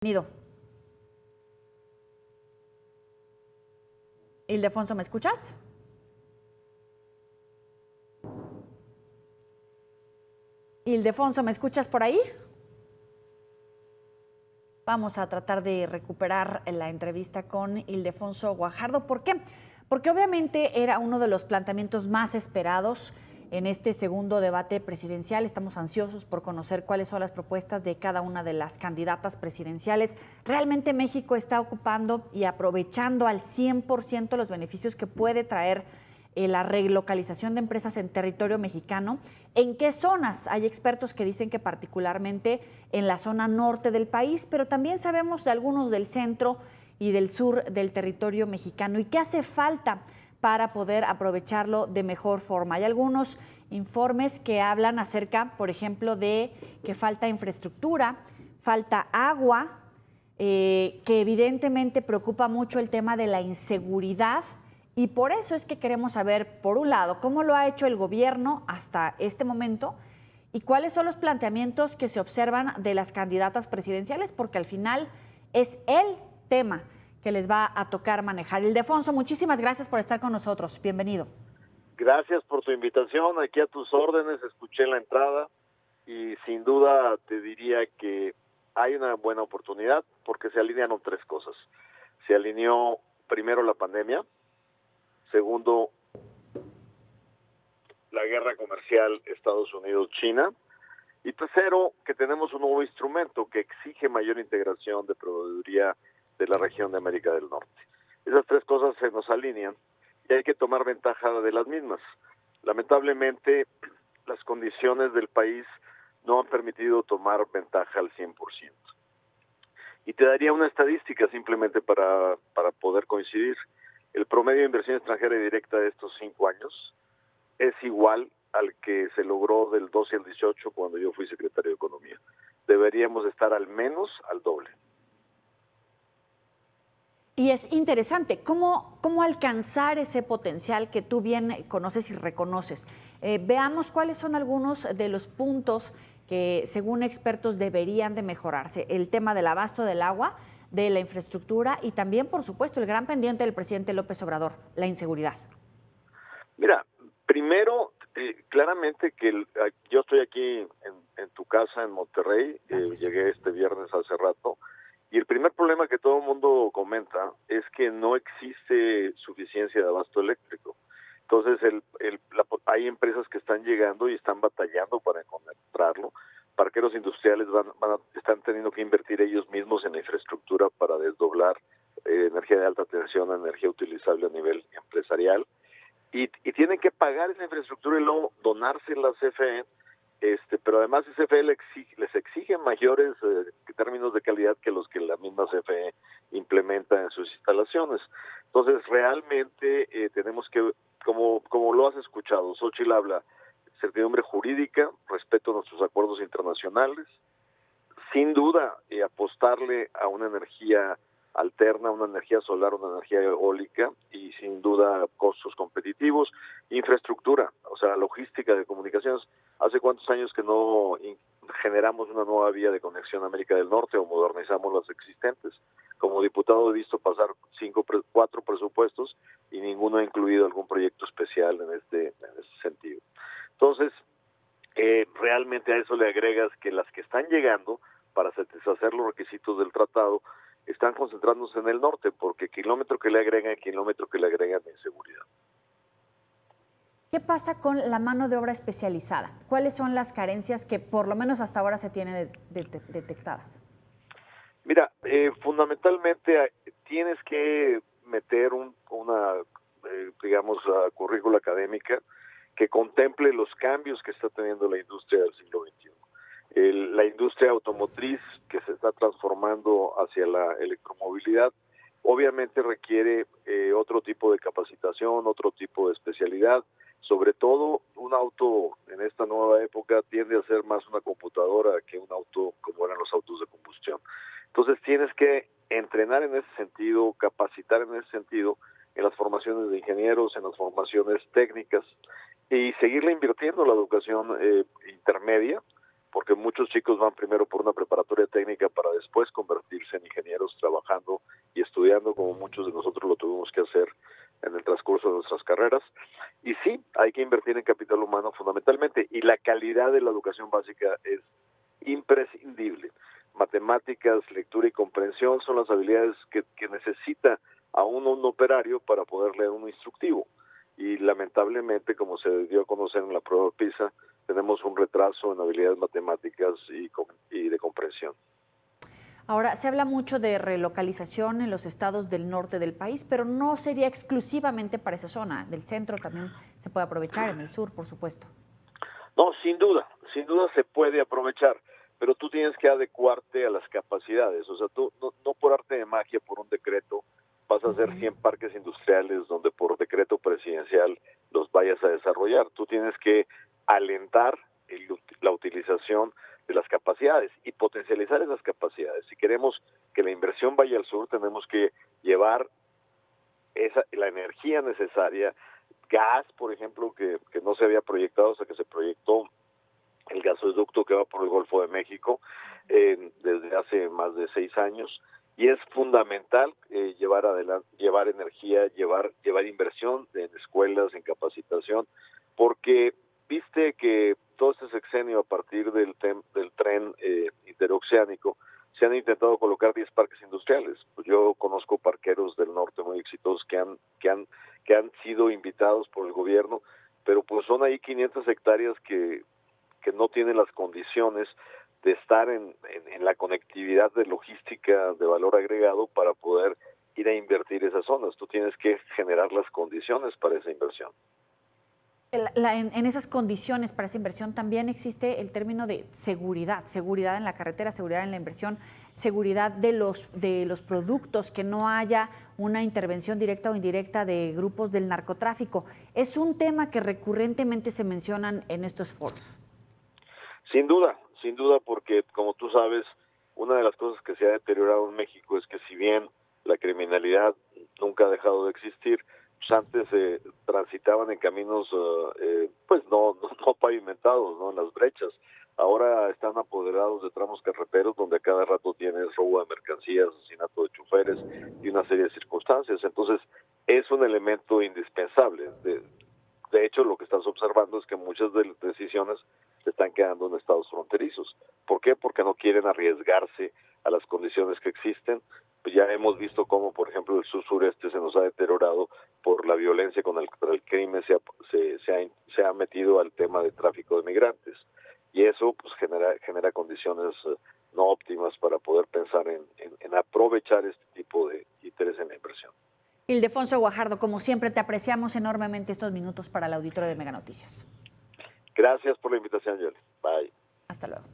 Bienvenido. Ildefonso, ¿me escuchas? Ildefonso, ¿me escuchas por ahí? Vamos a tratar de recuperar la entrevista con Ildefonso Guajardo. ¿Por qué? Porque obviamente era uno de los planteamientos más esperados en este segundo debate presidencial. Estamos ansiosos por conocer cuáles son las propuestas de cada una de las candidatas presidenciales. Realmente México está ocupando y aprovechando al 100% los beneficios que puede traer la relocalización de empresas en territorio mexicano. ¿En qué zonas? Hay expertos que dicen que particularmente en la zona norte del país, pero también sabemos de algunos del centro y del sur del territorio mexicano. ¿Y qué hace falta para poder aprovecharlo de mejor forma? Hay algunos informes que hablan acerca, por ejemplo, de que falta infraestructura, falta agua, que evidentemente preocupa mucho el tema de la inseguridad. Y por eso es que queremos saber, por un lado, cómo lo ha hecho el gobierno hasta este momento y cuáles son los planteamientos que se observan de las candidatas presidenciales, porque al final es el tema que les va a tocar manejar. Ildefonso, muchísimas gracias por estar con nosotros. Bienvenido. Gracias por tu invitación, aquí a tus órdenes, escuché la entrada y sin duda te diría que hay una buena oportunidad porque se alinearon tres cosas. Se alineó primero la pandemia, segundo la guerra comercial Estados Unidos-China y tercero que tenemos un nuevo instrumento que exige mayor integración de proveeduría de la región de América del Norte. Esas tres cosas se nos alinean y hay que tomar ventaja de las mismas. Lamentablemente, las condiciones del país no han permitido tomar ventaja al 100%. Y te daría una estadística simplemente para poder coincidir. El promedio de inversión extranjera y directa de estos 5 años es igual al que se logró del 12 al 18 cuando yo fui secretario de Economía. Deberíamos estar al menos al doble. Y es interesante, ¿cómo alcanzar ese potencial que tú bien conoces y reconoces? Veamos cuáles son algunos de los puntos que, según expertos, deberían de mejorarse. El tema del abasto del agua, de la infraestructura y también, por supuesto, el gran pendiente del presidente López Obrador, la inseguridad. Mira, primero, claramente que yo estoy aquí en tu casa en Monterrey, llegué este viernes hace rato, y el primer problema que todo el mundo comenta es que no existe suficiencia de abasto eléctrico. Entonces, hay empresas que están llegando y están batallando para encontrarlo. Parqueros industriales están teniendo que invertir ellos mismos en la infraestructura para desdoblar energía de alta tensión a energía utilizable a nivel empresarial. Y tienen que pagar esa infraestructura y luego donársela a CFE, pero además CFE les exige mayores términos de calidad que los que la misma CFE implementa en sus instalaciones. Entonces, realmente tenemos que, como lo has escuchado, Xóchitl habla certidumbre jurídica, respeto a nuestros acuerdos internacionales, sin duda apostarle a una energía alterna, una energía solar, una energía eólica y sin duda costos competitivos, infraestructura, o sea, logística de comunicaciones. ¿Hace cuántos años que no generamos una nueva vía de conexión a América del Norte o modernizamos las existentes? Como diputado he visto pasar 4 presupuestos y ninguno ha incluido algún proyecto especial en ese sentido. Entonces, realmente a eso le agregas que las que están llegando para satisfacer los requisitos del tratado están concentrándose en el norte, porque kilómetro que le agregan de inseguridad. ¿Qué pasa con la mano de obra especializada? ¿Cuáles son las carencias que por lo menos hasta ahora se tienen detectadas? Mira, fundamentalmente tienes que meter una currícula académica que contemple los cambios que está teniendo la industria del siglo XXI. La industria automotriz que se está transformando hacia la electromovilidad obviamente requiere otro tipo de capacitación, otro tipo de especialidad. Sobre todo, un auto en esta nueva época tiende a ser más una computadora que un auto como eran los autos de combustión. Entonces tienes que entrenar en ese sentido, capacitar en ese sentido, en las formaciones de ingenieros, en las formaciones técnicas y seguirle invirtiendo en la educación intermedia porque muchos chicos van primero por una preparatoria técnica para después convertirse en ingenieros trabajando y estudiando, como muchos de nosotros lo tuvimos que hacer en el transcurso de nuestras carreras. Y sí, hay que invertir en capital humano fundamentalmente, y la calidad de la educación básica es imprescindible. Matemáticas, lectura y comprensión son las habilidades que necesita aún un operario para poder leer un instructivo. Y lamentablemente, como se dio a conocer en la prueba PISA, tenemos un retraso en habilidades matemáticas y de comprensión. Ahora, se habla mucho de relocalización en los estados del norte del país, pero no sería exclusivamente para esa zona. Del centro también se puede aprovechar, en el sur, por supuesto. No, sin duda se puede aprovechar, pero tú tienes que adecuarte a las capacidades. O sea, tú no por arte de magia, por un decreto, vas a hacer 100 parques industriales donde por decreto presidencial los vayas a desarrollar. Tú tienes que alentar la utilización de las capacidades y potencializar esas capacidades. Si queremos que la inversión vaya al sur, tenemos que llevar la energía necesaria, gas, por ejemplo, que no se había proyectado hasta que se proyectó el gasoducto que va por el Golfo de México desde hace más de 6 años. Y es fundamental llevar energía, llevar inversión en escuelas, en capacitación, porque viste que todo este sexenio a partir del tren interoceánico se han intentado colocar 10 parques industriales. Pues yo conozco parqueros del norte muy exitosos que han sido invitados por el gobierno, pero pues son ahí 500 hectáreas que no tienen las condiciones de estar en la conectividad de logística de valor agregado para poder ir a invertir esas zonas. Tú tienes que generar las condiciones para esa inversión. En esas condiciones para esa inversión también existe el término de seguridad en la carretera, seguridad en la inversión, seguridad de los productos, que no haya una intervención directa o indirecta de grupos del narcotráfico. Es un tema que recurrentemente se mencionan en estos foros. Sin duda, porque como tú sabes, una de las cosas que se ha deteriorado en México es que si bien la criminalidad nunca ha dejado de existir, pues antes transitaban en caminos pues no pavimentados, no en las brechas. Ahora están apoderados de tramos carreteros donde a cada rato tienes robo de mercancías, asesinato de choferes y una serie de circunstancias. Entonces es un elemento indispensable. De hecho, lo que estás observando es que muchas de las decisiones se están quedando en estados fronterizos. ¿Por qué? Porque no quieren arriesgarse a las condiciones que existen. Pues ya hemos visto cómo, por ejemplo, el sur-sureste se nos ha deteriorado por la violencia contra el crimen, se ha metido al tema de tráfico de migrantes. Y eso pues genera condiciones no óptimas para poder pensar en aprovechar este tipo de interés en la inversión. Ildefonso Guajardo, como siempre, te apreciamos enormemente estos minutos para el auditorio de Mega Noticias. Gracias por la invitación, Yoli. Bye. Hasta luego.